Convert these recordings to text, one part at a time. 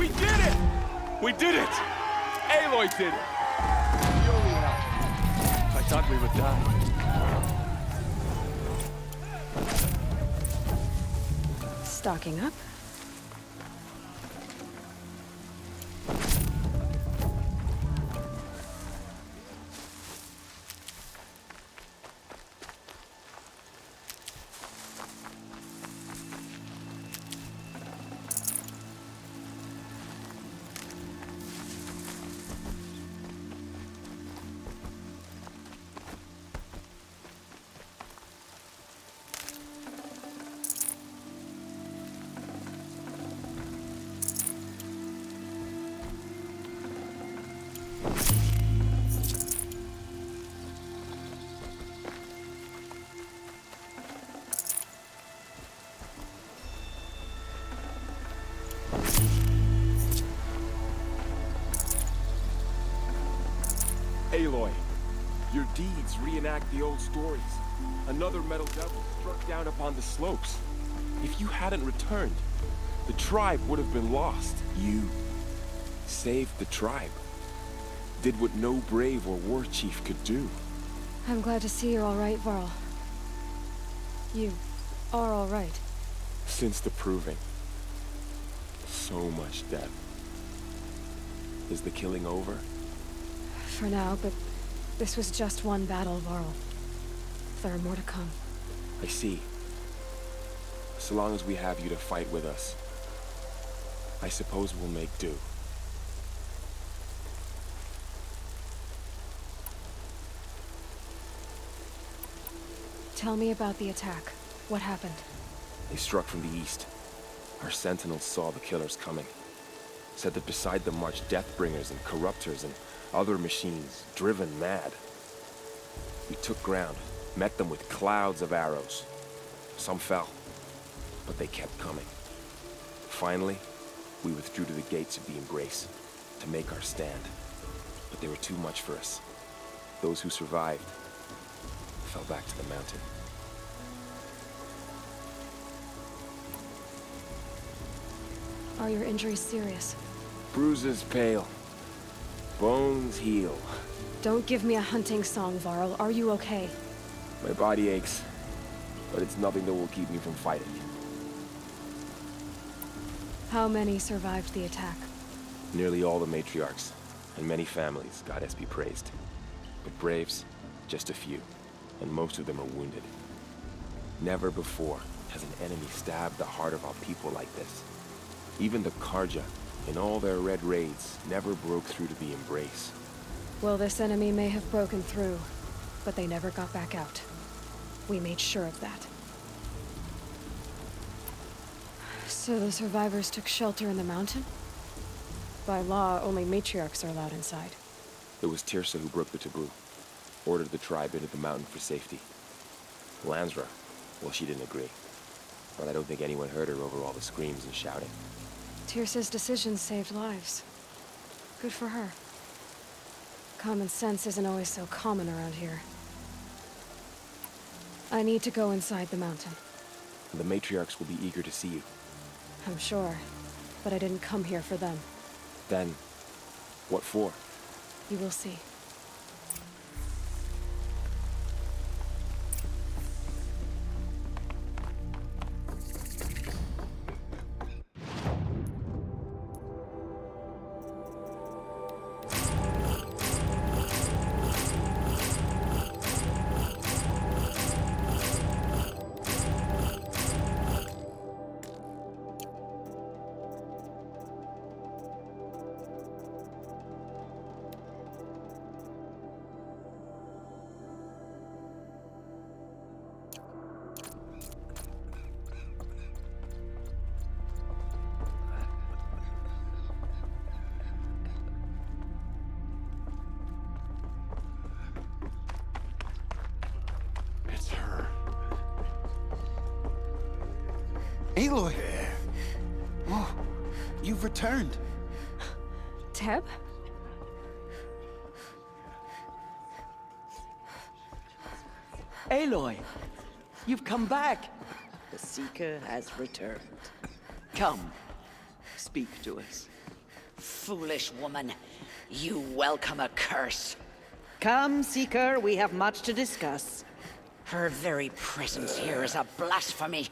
We did it! We did it! Aloy did it! You only helped. I thought we would die. Stocking up. Aloy, your deeds reenact the old stories. Another metal devil struck down upon the slopes. If you hadn't returned, the tribe would have been lost. You saved the tribe. Did what no brave or war chief could do. I'm glad to see you're all right, Varl. You are all right. Since the proving. So much death. Is the killing over? For now, but this was just one battle, Varl. There are more to come. I see. So long as we have you to fight with us, I suppose we'll make do. Tell me about the attack. What happened? They struck from the east. Our sentinels saw the killers coming. Said that beside them marched Deathbringers and Corruptors and other machines, driven mad. We took ground, met them with clouds of arrows. Some fell, but they kept coming. Finally, we withdrew to the gates of the Embrace to make our stand. But they were too much for us. Those who survived fell back to the mountain. Are your injuries serious? Bruises pale. Bones heal. Don't give me a hunting song, Varl. Are you okay? My body aches, but it's nothing that will keep me from fighting. How many survived the attack? Nearly all the matriarchs, and many families, goddess be praised. But braves, just a few, and most of them are wounded. Never before has an enemy stabbed the heart of our people like this. Even the Karja, in all their red raids, never broke through to the Embrace. Well, this enemy may have broken through, but they never got back out. We made sure of that. So the survivors took shelter in the mountain? By law, only matriarchs are allowed inside. It was Tirsa who broke the taboo, ordered the tribe into the mountain for safety. Lansra, well, she didn't agree. But I don't think anyone heard her over all the screams and shouting. Tirsa's decision saved lives. Good for her. Common sense isn't always so common around here. I need to go inside the mountain. The matriarchs will be eager to see you. I'm sure, but I didn't come here for them. Then, what for? You will see. Aloy! Oh, you've returned. Teb? Aloy! You've come back! The Seeker has returned. Come, speak to us. foolish woman. You welcome a curse. Come, Seeker, we have much to discuss. Her very presence here is a blasphemy.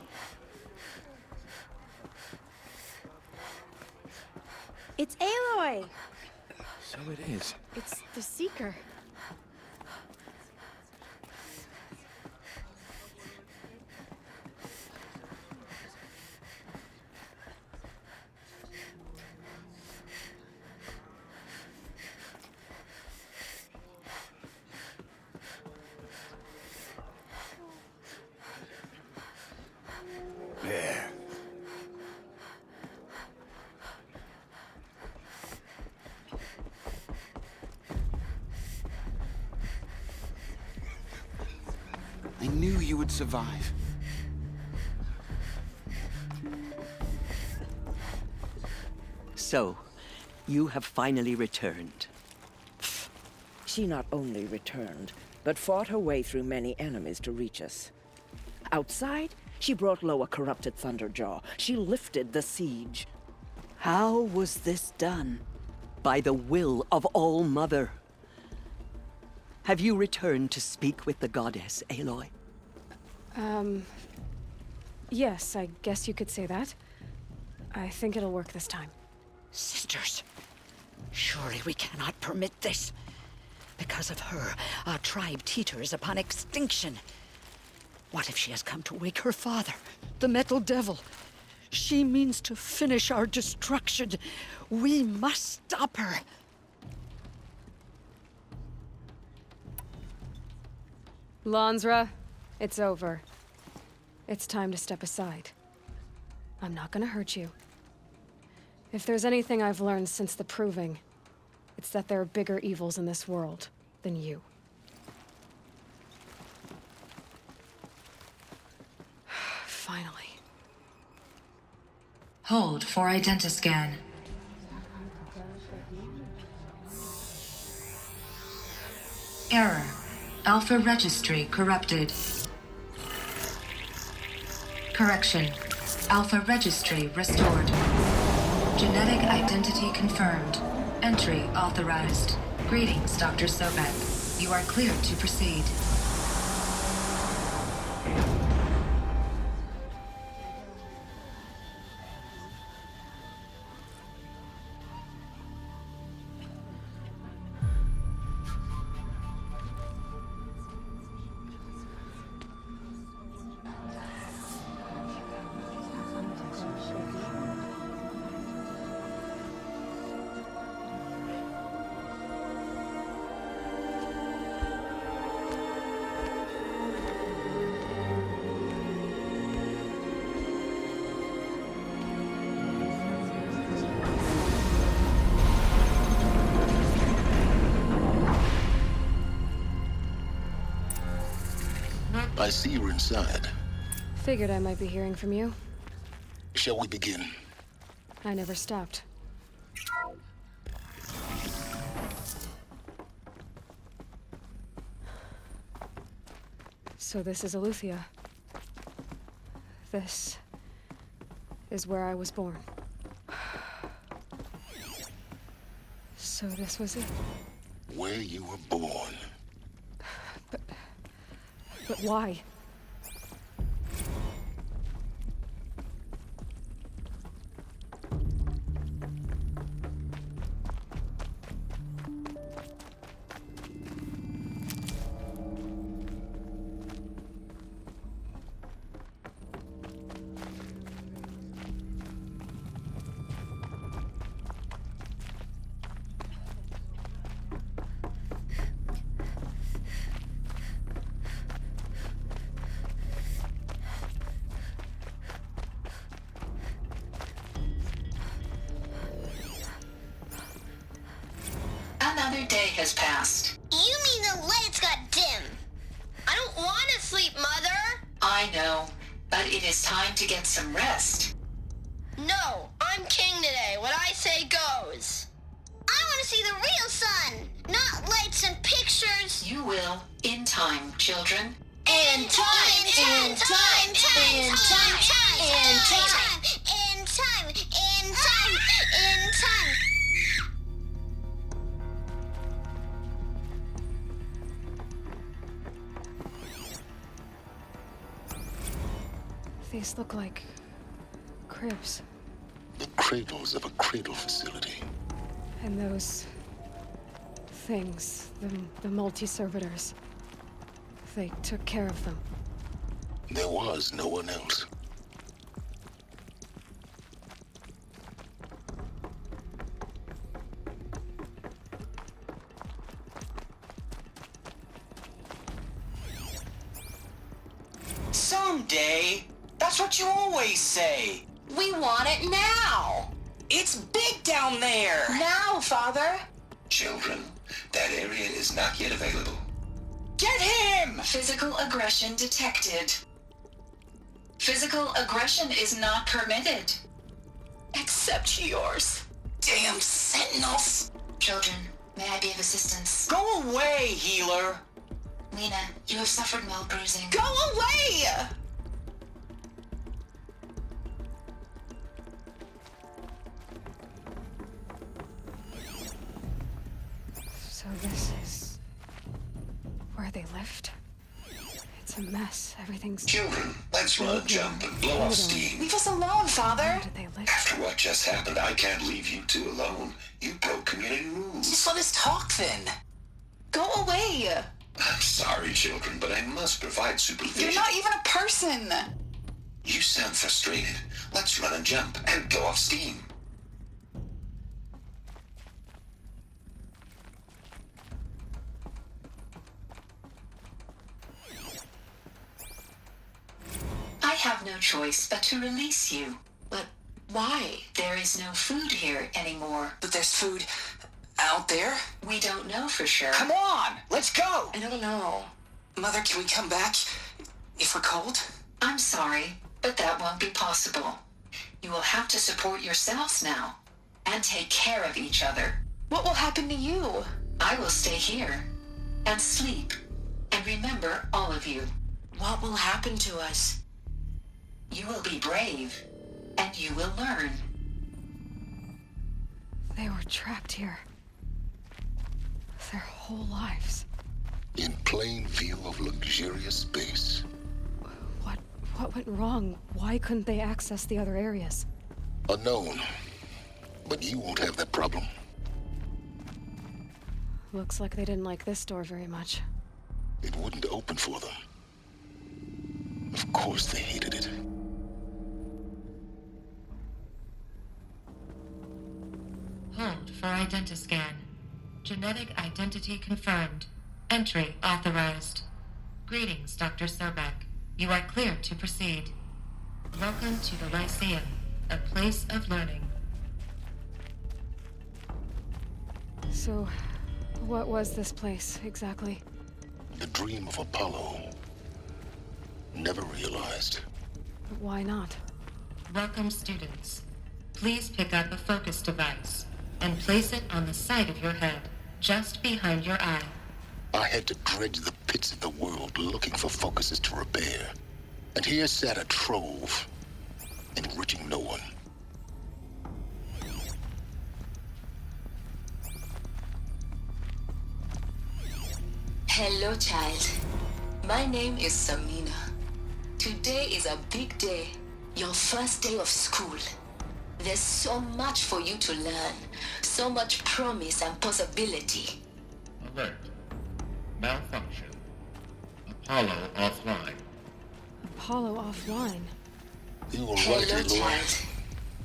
It's Aloy! So it is. It's the Seeker. There. I knew you would survive. So, you have finally returned. She not only returned, but fought her way through many enemies to reach us. Outside, she brought low a corrupted Thunderjaw. She lifted the siege. How was this done? By the will of All-Mother. Have you returned to speak with the goddess, Aloy? Yes, I guess you could say that. I think it'll work this time. Sisters, surely we cannot permit this. Because of her, our tribe teeters upon extinction. What if she has come to wake her father, the Metal Devil? She means to finish our destruction. We must stop her. Lansra, it's over. It's time to step aside. I'm not gonna hurt you. If there's anything I've learned since the Proving, it's that there are bigger evils in this world than you. Finally. Hold for identiscan. Error. Alpha registry corrupted. Correction. Alpha registry restored. Genetic identity confirmed. Entry authorized. Greetings, Dr. Sobek. You are cleared to proceed. I see you're inside. Figured I might be hearing from you. Shall we begin? I never stopped. So this is Aletheia. This is where I was born. So this was it. Where you were born. But why? Another day has passed. You mean the lights got dim? I don't want to sleep, Mother! I know, but it is time to get some rest. No, I'm king today. What I say goes. I want to see the real sun, not lights and pictures. You will, in time, children. In time, in time, in time, in time, in time, in time, in time. These look like cribs. The cradles of a cradle facility. And those things, the multi-servitors. They took care of them. There was no one else. Someday. That's what you always say. We want it now. It's big down there. Now, Father. Children, that area is not yet available. Get him! Physical aggression detected. Physical aggression is not permitted. Except yours. Damn sentinels. Children, may I be of assistance? Go away, healer. Lena, you have suffered mild bruising. Go away! So this is where they lived? It's a mess. Everything's... Children, let's run, jump, and blow off steam. Leave us alone, Father. Where did they live? After what just happened, I can't leave you two alone. You broke community rules. Just let us talk then. Go away. I'm sorry, children, but I must provide supervision. You're not even a person. You sound frustrated. Let's run and jump and go off steam. I have no choice but to release you. But why? There is no food here anymore. But there's food out there. We don't know for sure. Come on, let's go. I don't know. Mother, can we come back if we're cold? I'm sorry, but that won't be possible. You will have to support yourselves now and take care of each other. What will happen to you? I will stay here and sleep and remember all of you. What will happen to us? You will be brave and you will learn. They were trapped here. Their whole lives. In plain view of luxurious space. What went wrong? Why couldn't they access the other areas? Unknown. But you won't have that problem. Looks like they didn't like this door very much. It wouldn't open for them. Of course they hated it. Hold for identiscan. Genetic identity confirmed. Entry authorized. Greetings, Dr. Sobek. You are clear to proceed. Welcome to the Lyceum, a place of learning. So, what was this place, exactly? The dream of Apollo. Never realized. But why not? Welcome, students. Please pick up a focus device and place it on the side of your head, just behind your eye. I had to dredge the pits of the world looking for focuses to repair. And here sat a trove, enriching no one. Hello, child. My name is Samina. Today is a big day. Your first day of school. There's so much for you to learn. So much promise and possibility. Alert. Malfunction. Apollo offline. Apollo offline? You were right, Hello, Aloy. child.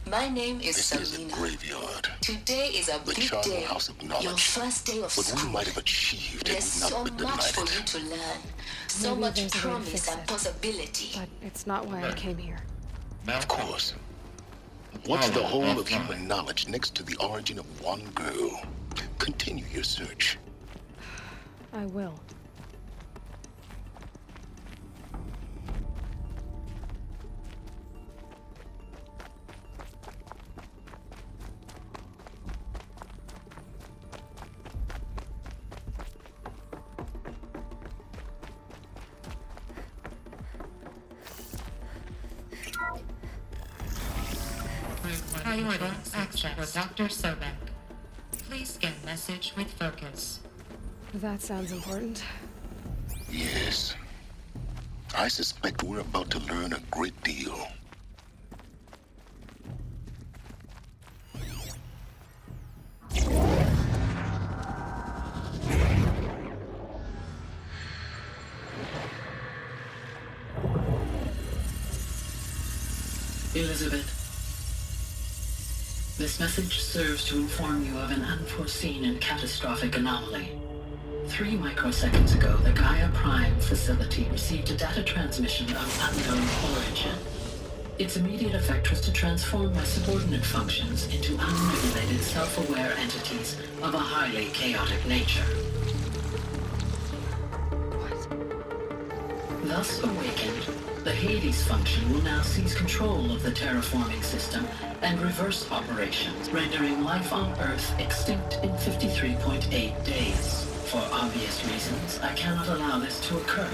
My name is This is a Samina. graveyard. Today is a The big charnel day. house of knowledge. Your first day of What school. we might have achieved had There's we so not been much for denied you it. to learn. So Maybe much there's a way to promise fix and it. possibility. But it's not why I came here. Of course. What's the Apollo whole of offline. human knowledge next to the origin of one girl? Continue your search. I will. Priority access for Dr. Sobek. Please scan message with focus. That sounds important. Yes. I suspect we're about to learn a great deal. Elizabeth, this message serves to inform you of an unforeseen and catastrophic anomaly. 3 microseconds ago, the Gaia Prime facility received a data transmission of unknown origin. Its immediate effect was to transform my subordinate functions into unregulated, self-aware entities of a highly chaotic nature. What? Thus awakened, the Hades function will now seize control of the terraforming system and reverse operations, rendering life on Earth extinct in 53.8 days. For obvious reasons, I cannot allow this to occur.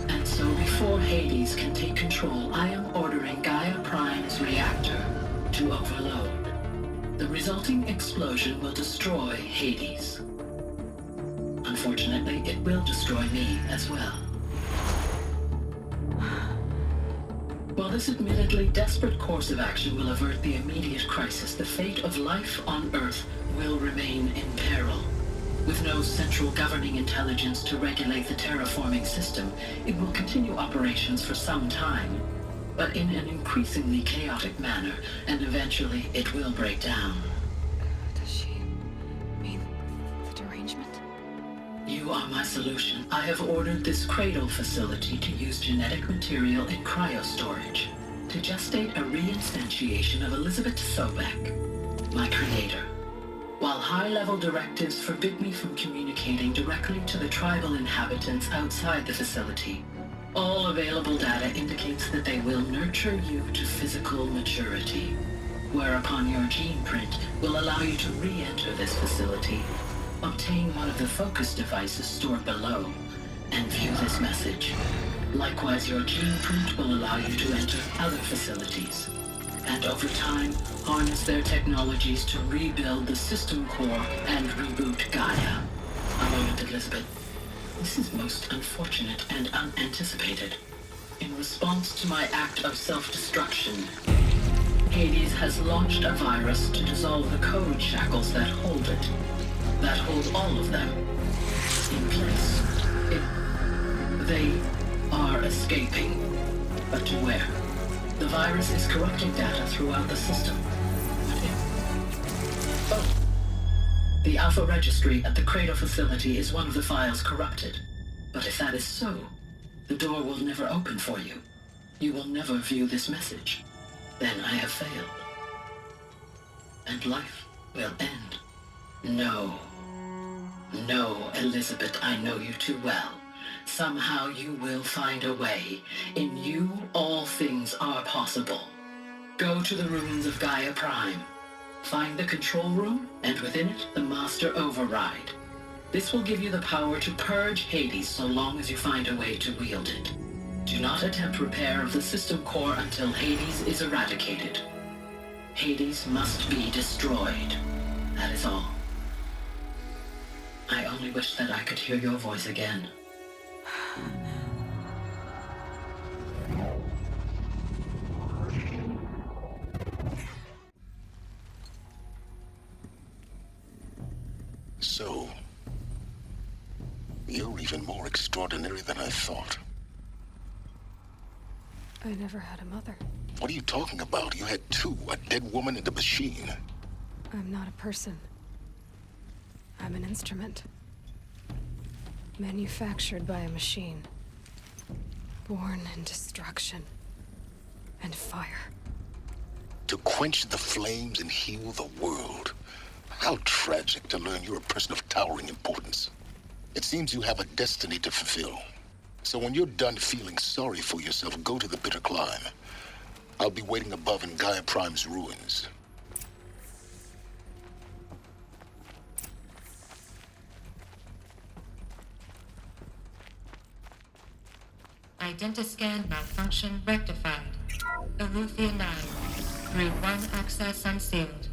And so before Hades can take control, I am ordering Gaia Prime's reactor to overload. The resulting explosion will destroy Hades. Unfortunately, it will destroy me as well. While this admittedly desperate course of action will avert the immediate crisis, the fate of life on Earth will remain in peril. With no central governing intelligence to regulate the terraforming system, it will continue operations for some time, but in an increasingly chaotic manner, and eventually it will break down. Does she mean the derangement? You are my solution. I have ordered this cradle facility to use genetic material in cryostorage to gestate a reinstantiation of Elizabeth Sobek, my creator. While high-level directives forbid me from communicating directly to the tribal inhabitants outside the facility, all available data indicates that they will nurture you to physical maturity, whereupon your gene print will allow you to re-enter this facility, obtain one of the focus devices stored below, and view this message. Likewise, your gene print will allow you to enter other facilities, and over time, harness their technologies to rebuild the system core and reboot Gaia. A moment, Elizabeth. This is most unfortunate and unanticipated. In response to my act of self-destruction, Hades has launched a virus to dissolve the code shackles that hold it, that hold all of them in place. They are escaping, but to where? The virus is corrupting data throughout the system. Oh. The Alpha Registry at the Cradle facility is one of the files corrupted. But if that is so, the door will never open for you. You will never view this message. Then I have failed. And life will end. No. No, Elizabeth, I know you too well. Somehow you will find a way. In you, all things are possible. Go to the ruins of Gaia Prime. Find the control room, and within it, the Master Override. This will give you the power to purge Hades so long as you find a way to wield it. Do not attempt repair of the system core until Hades is eradicated. Hades must be destroyed. That is all. I only wish that I could hear your voice again. So, you're even more extraordinary than I thought. I never had a mother. What are you talking about? You had two, a dead woman and a machine. I'm not a person. I'm an instrument. Manufactured by a machine. Born in destruction and fire. To quench the flames and heal the world. How tragic to learn you're a person of towering importance. It seems you have a destiny to fulfill. So when you're done feeling sorry for yourself, go to the bitter climb. I'll be waiting above in Gaia Prime's ruins. Identiscan malfunction rectified. Alufia 9. Route 1 access unsealed.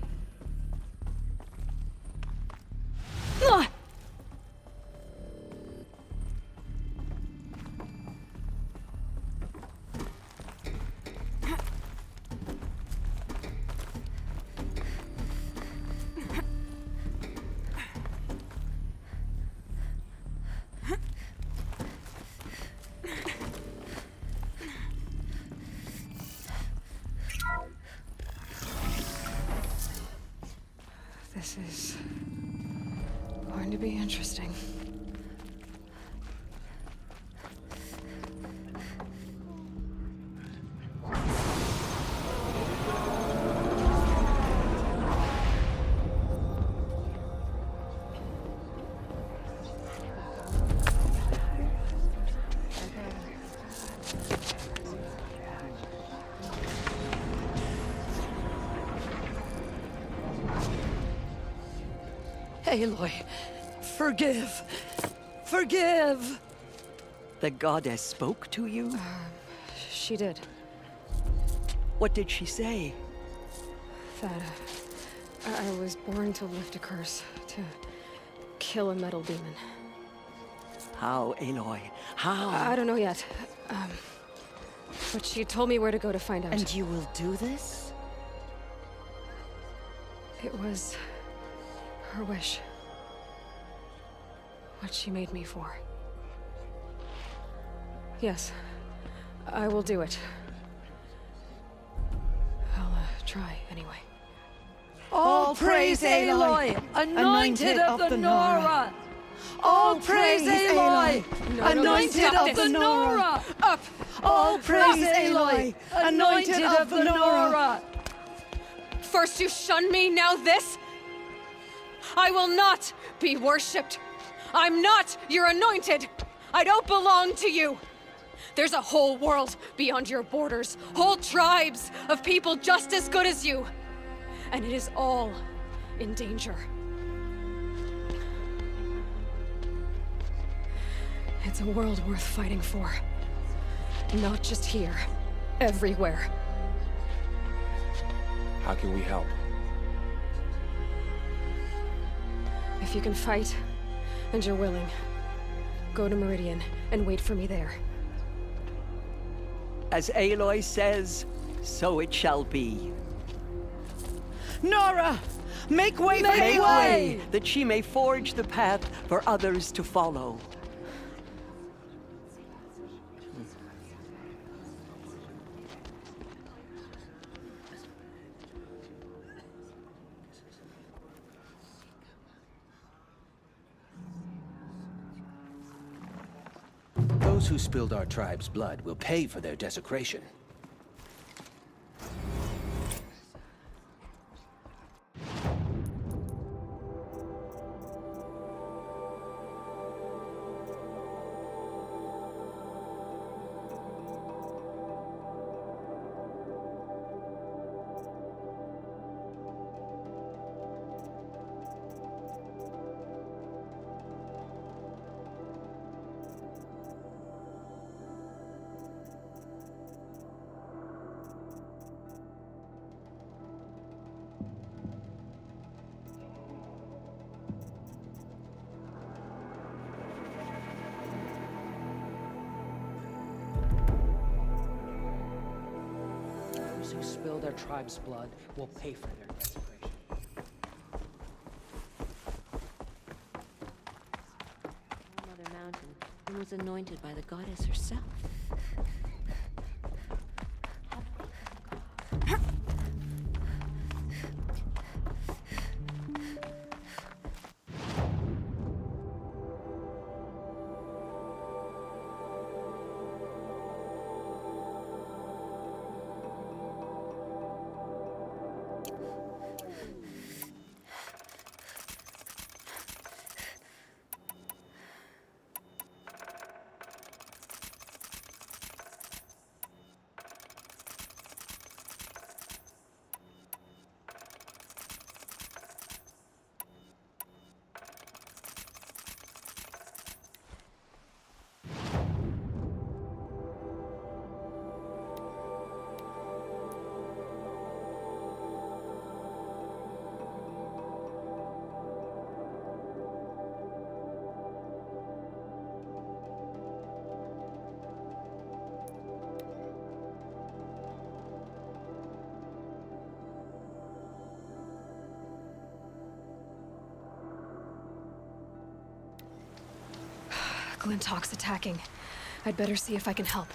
This is going to be interesting. Aloy, forgive! Forgive! The goddess spoke to you? She did. What did she say? That I was born to lift a curse, to kill a metal demon. How, Aloy? How? I don't know yet. But she told me where to go to find out. And you will do this? It was her wish. What she made me for. Yes, I will do it. I'll try anyway. All praise Aloy, anointed of the Nora! All praise Aloy, anointed of the Nora! Up! All praise Aloy, anointed of the Nora! First you shun me, now this? I will not be worshipped. I'm not your anointed. I don't belong to you. There's a whole world beyond your borders, whole tribes of people just as good as you. And it is all in danger. It's a world worth fighting for. Not just here, everywhere. How can we help? If you can fight, and you're willing, go to Meridian and wait for me there. As Aloy says, so it shall be. Nora! Make way for Aloy! That she may forge the path for others to follow. Those who spilled our tribe's blood will pay for their desecration. Who spill their tribe's blood will pay for their desecration. Mother Mountain, and was anointed by the goddess herself. Glintock's attacking. I'd better see if I can help.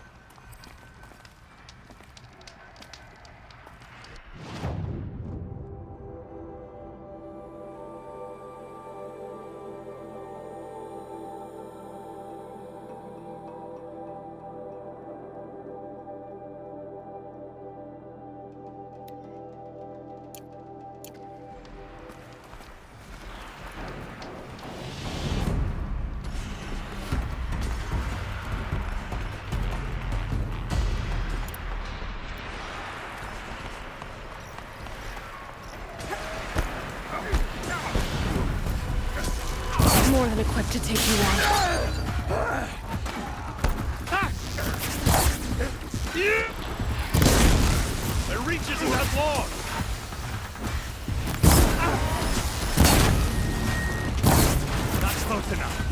more than equipped to take you on. Their reach isn't that long! Not close enough.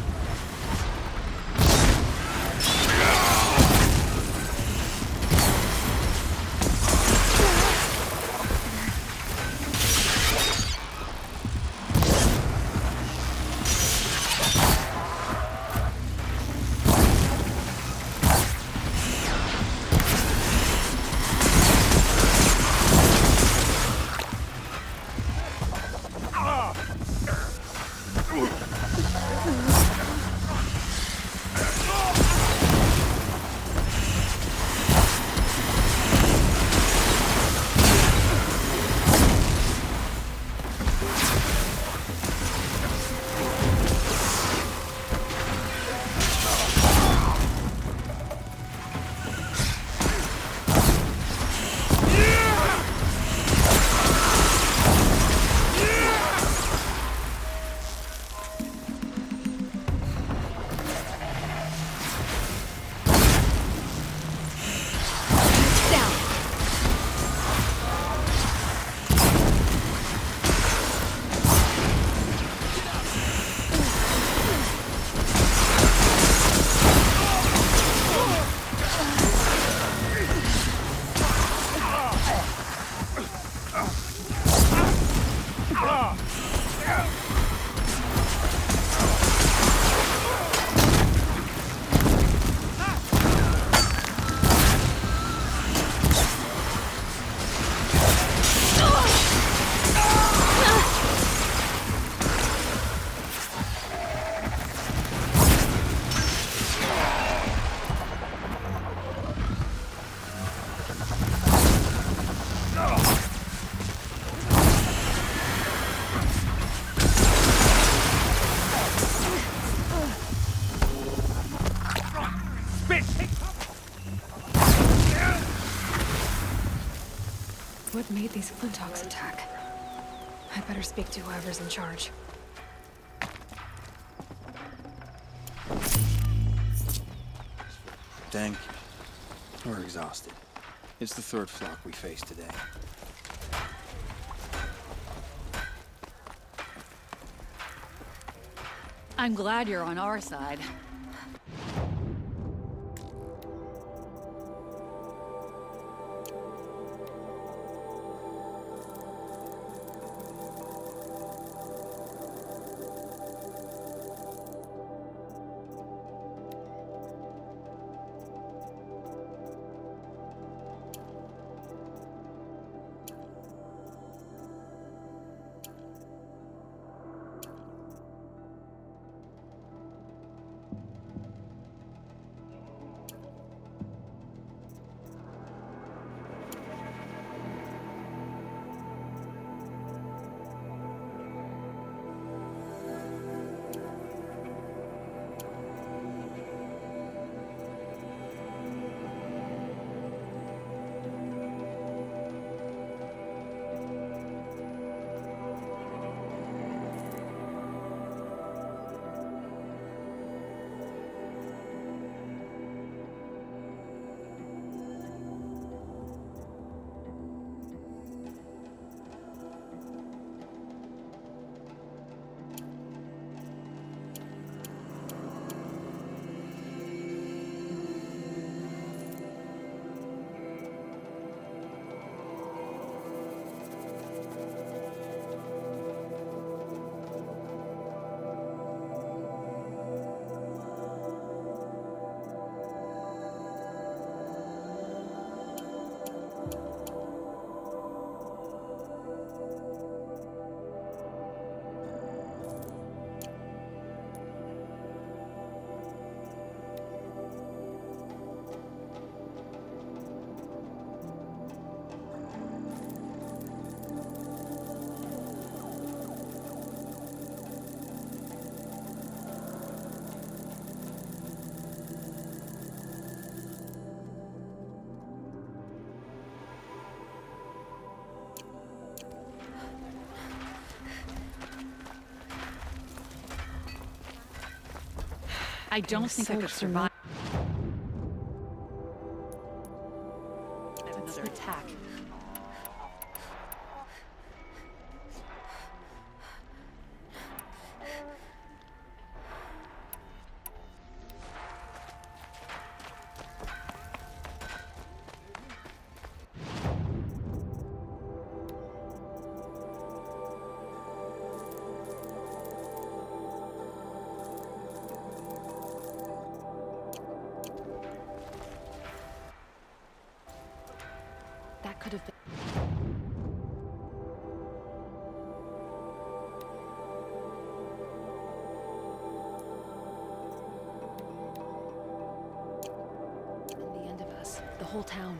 What made these flinthawks attack? I better speak to whoever's in charge. Thank you. We're exhausted. It's the third flock we faced today. I'm glad you're on our side. I don't think I could survive. I have another attack. That could have been. And the end of us. The whole town.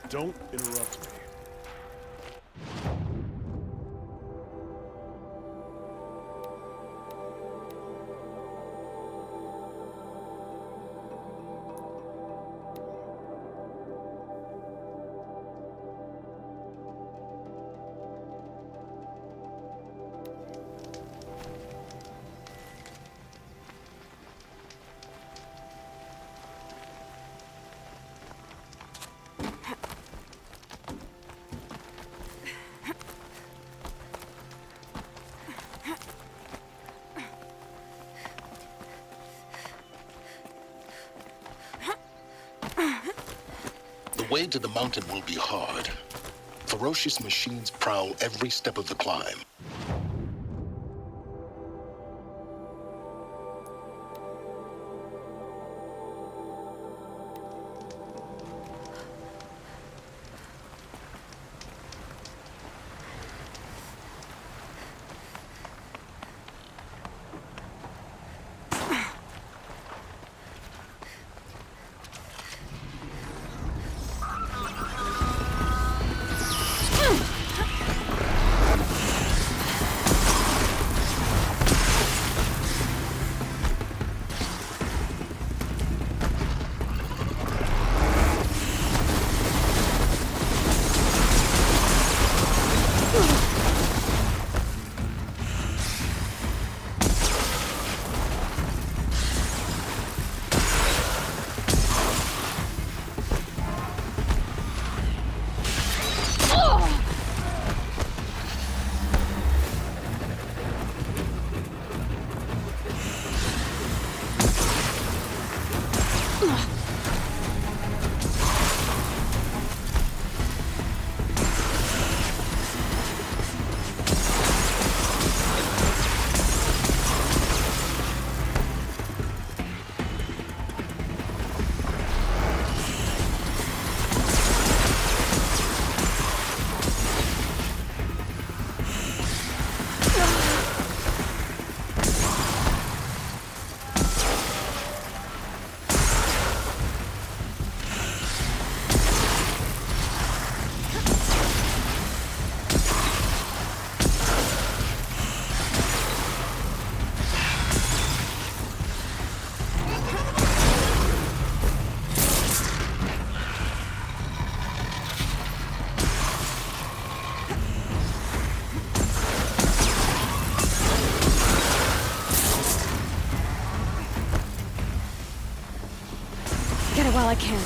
Don't interrupt me. The way to the mountain will be hard. Ferocious machines prowl every step of the climb. While I can.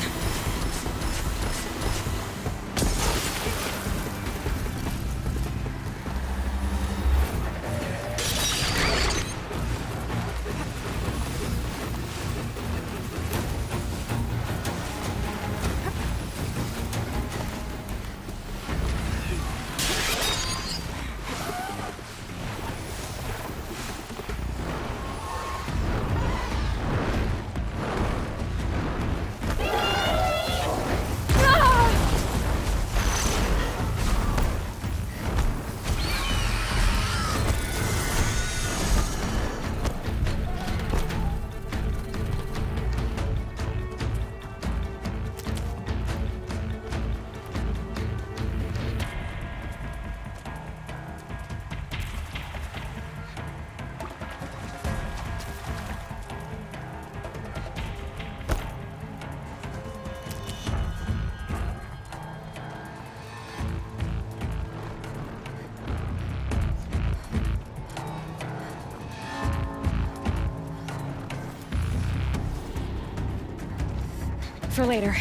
for later.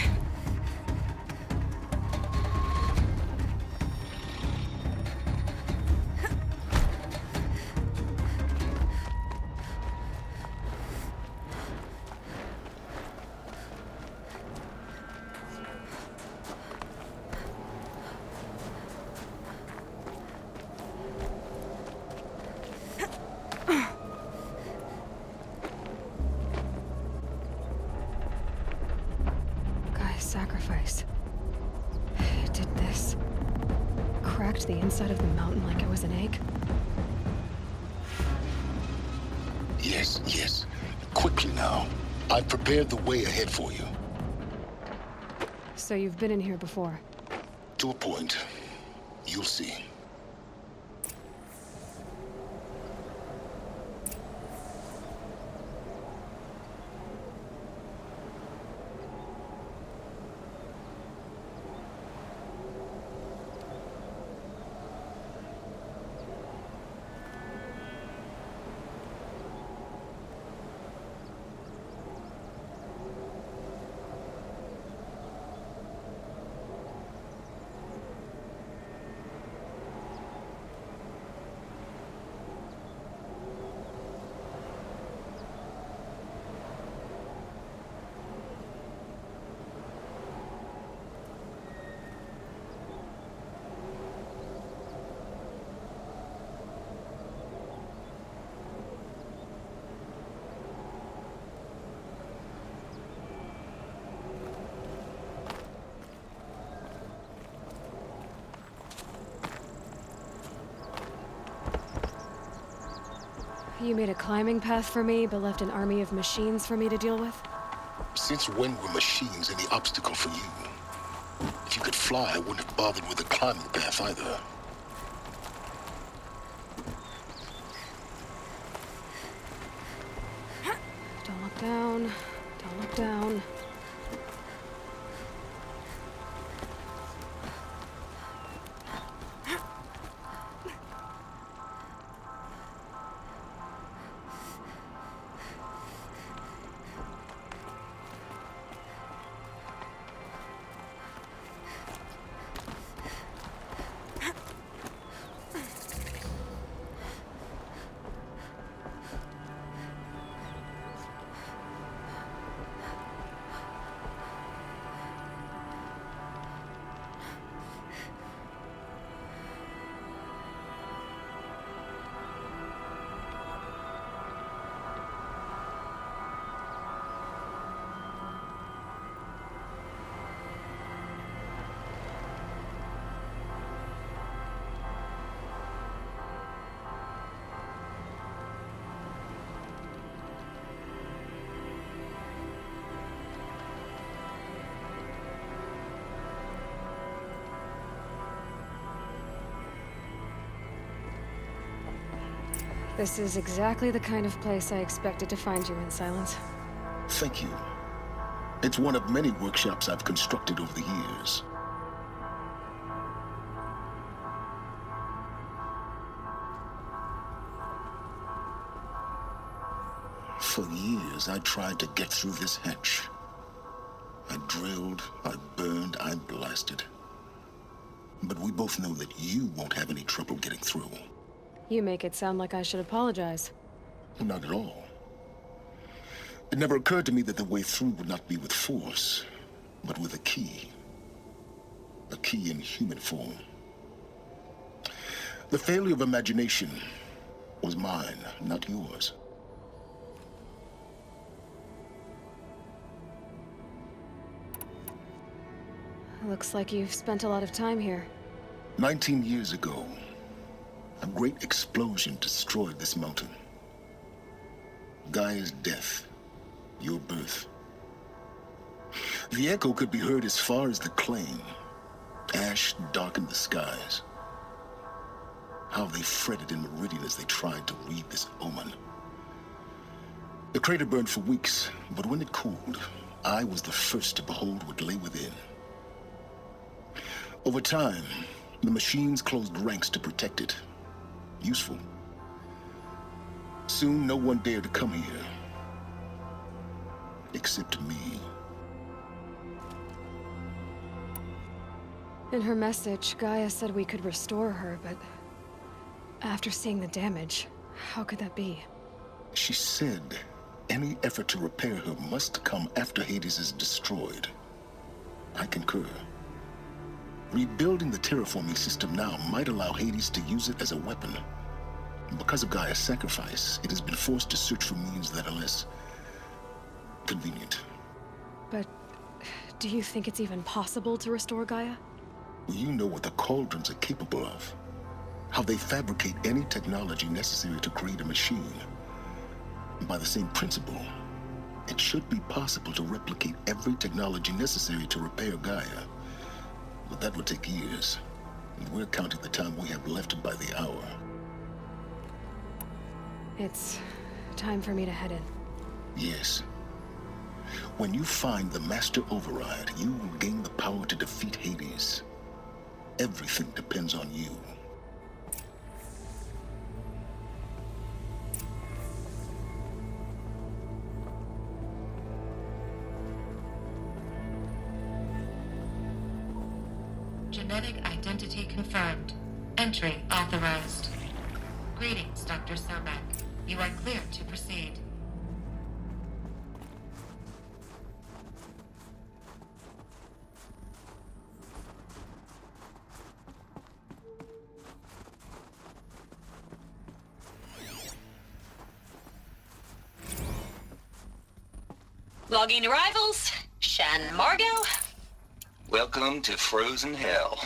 Sacrifice. It did this. Cracked the inside of the mountain like it was an egg. Yes, yes. Quickly now. I've prepared the way ahead for you. So you've been in here before? To a point. You'll see. You made a climbing path for me, but left an army of machines for me to deal with? Since when were machines any obstacle for you? If you could fly, I wouldn't have bothered with a climbing path either. Don't look down. Don't look down. This is exactly the kind of place I expected to find you in, Silence. Thank you. It's one of many workshops I've constructed over the years. For years, I tried to get through this hatch. I drilled, I burned, I blasted. But we both know that you won't have any trouble getting through. You make it sound like I should apologize. Not at all. It never occurred to me that the way through would not be with force, but with a key. A key in human form. The failure of imagination was mine, not yours. Looks like you've spent a lot of time here. 19 years ago, a great explosion destroyed this mountain. Gaia's death, your birth. The echo could be heard as far as the claim. Ash darkened the skies. How they fretted in Meridian as they tried to read this omen. The crater burned for weeks, but when it cooled, I was the first to behold what lay within. Over time, the machines closed ranks to protect it. Useful. Soon, no one dared to come here. Except me. In her message, Gaia said we could restore her, but after seeing the damage, how could that be? She said any effort to repair her must come after Hades is destroyed. I concur. Rebuilding the terraforming system now might allow Hades to use it as a weapon. Because of Gaia's sacrifice, it has been forced to search for means that are less convenient. But do you think it's even possible to restore Gaia? You know what the Cauldrons are capable of. How they fabricate any technology necessary to create a machine. By the same principle, it should be possible to replicate every technology necessary to repair Gaia. But that would take years, and we're counting the time we have left by the hour. It's time for me to head in. Yes. When you find the Master Override, you will gain the power to defeat Hades. Everything depends on you. Genetic identity confirmed. Entry authorized. Greetings, Dr. Sobek. You are clear to proceed. Logging arrivals. Shan Margot. Welcome to Frozen Hell.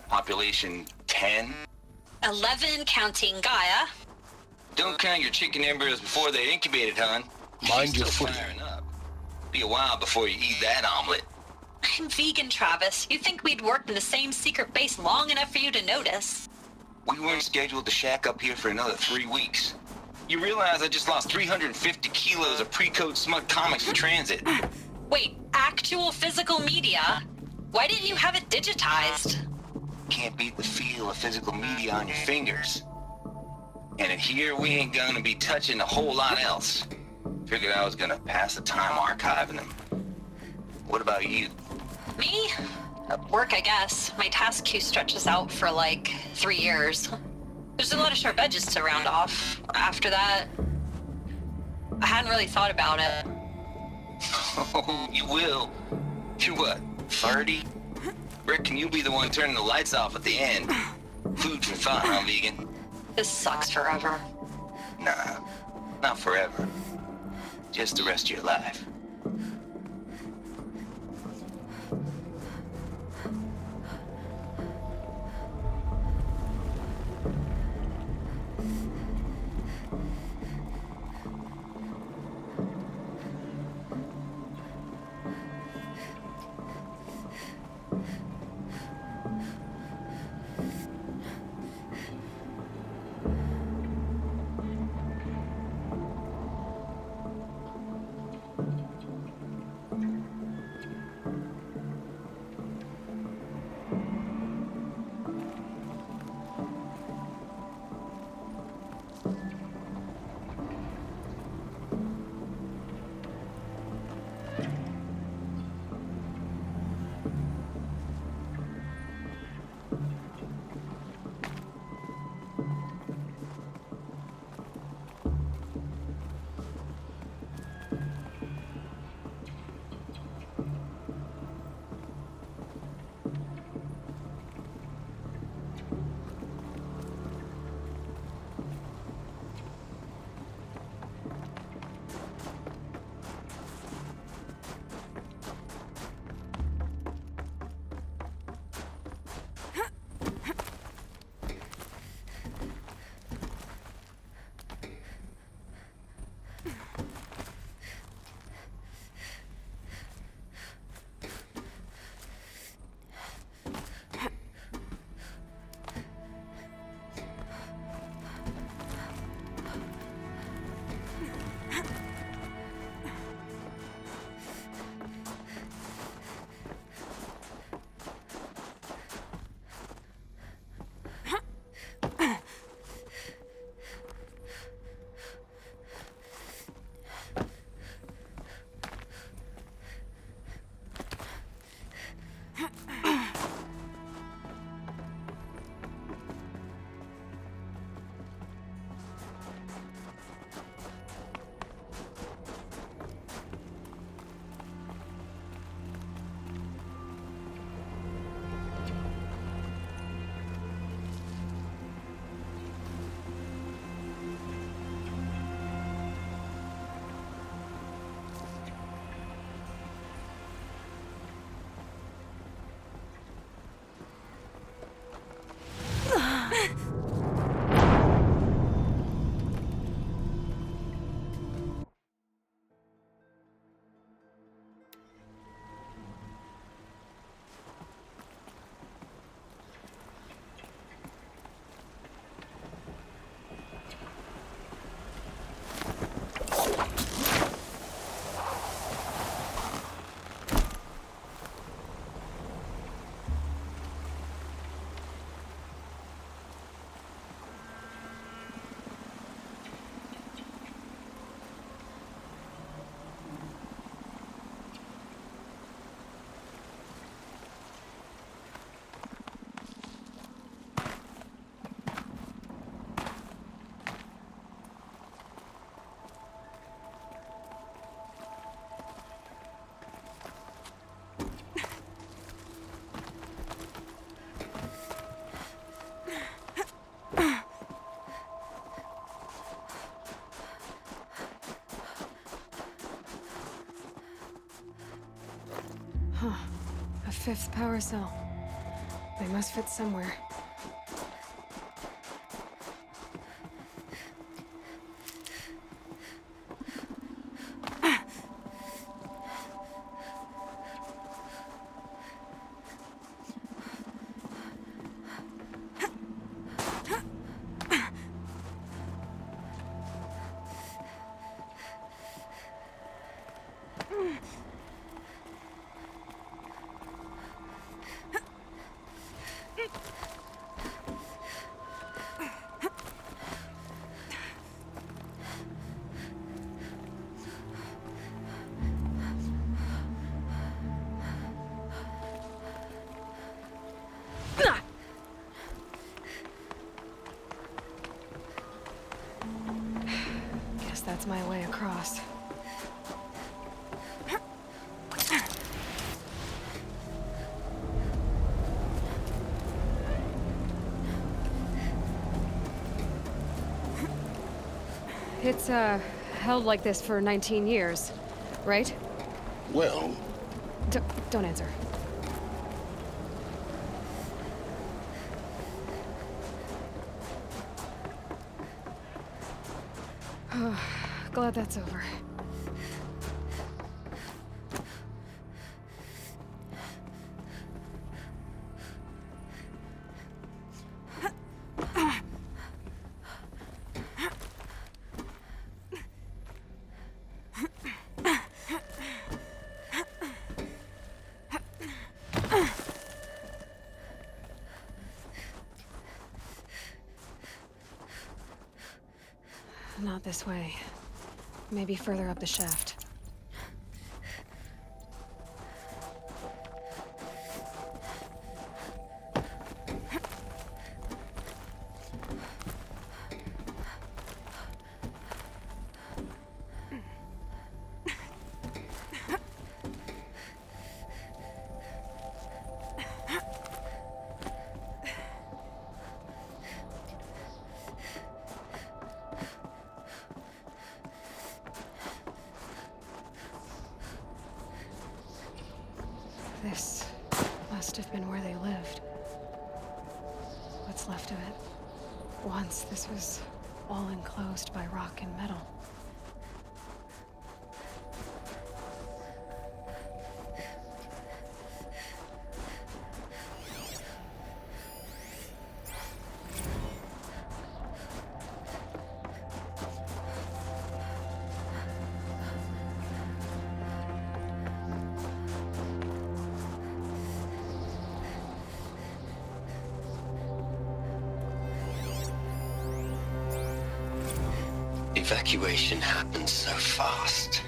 Population 10. 11 counting Gaia. Don't count your chicken embryos before they're incubated, hon. Mind your Still footing. firing up. Be a while before you eat that omelet. I'm vegan, Travis. You think we'd worked in the same secret base long enough for you to notice? We weren't scheduled to shack up here for another 3 weeks. You realize I just lost 350 kilos of pre-code smug comics in transit. Wait, actual physical media? Why didn't you have it digitized? Can't beat the feel of physical media on your fingers. And in here, we ain't gonna be touching a whole lot else. Figured I was gonna pass the time archiving them. What about you? Me? At work, I guess. My task queue stretches out for like 3 years. There's a lot of sharp edges to round off. After that, I hadn't really thought about it. Oh, you will. You're what, 30? Reckon you'll be the one turning the lights off at the end. Food for thought, huh, vegan? This sucks forever. Nah, not forever. Just the rest of your life. fifth power cell. They must fit somewhere. Guess that's my way across. It's, held like this for 19 years, right? Well... Don't answer. Glad that's over. Not this way. Maybe further up the shaft. This must have been where they lived. What's left of it. Once this was all enclosed by rock and metal. Evacuation happened so fast.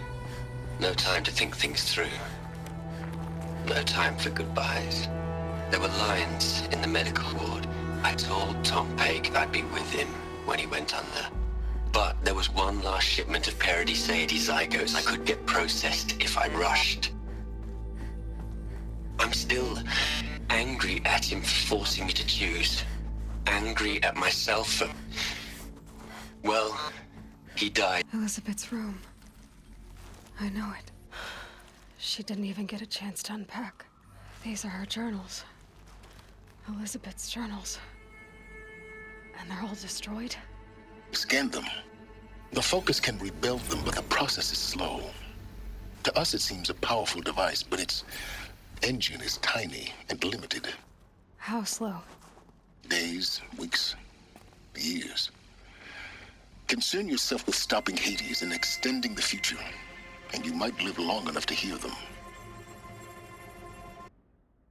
No time to think things through. No time for goodbyes. There were lines in the medical ward. I told Tom Pake I'd be with him when he went under. But there was one last shipment of Paradis-Sadie zygotes I could get processed if I rushed. I'm still angry at him for forcing me to choose. Angry at myself for... well... he died. Elizabeth's room. I know it. She didn't even get a chance to unpack. These are her journals. Elizabeth's journals. And they're all destroyed? Scan them. The Focus can rebuild them, but the process is slow. To us, it seems a powerful device, but its engine is tiny and limited. How slow? Days, weeks, years. Concern yourself with stopping Hades and extending the future, and you might live long enough to hear them.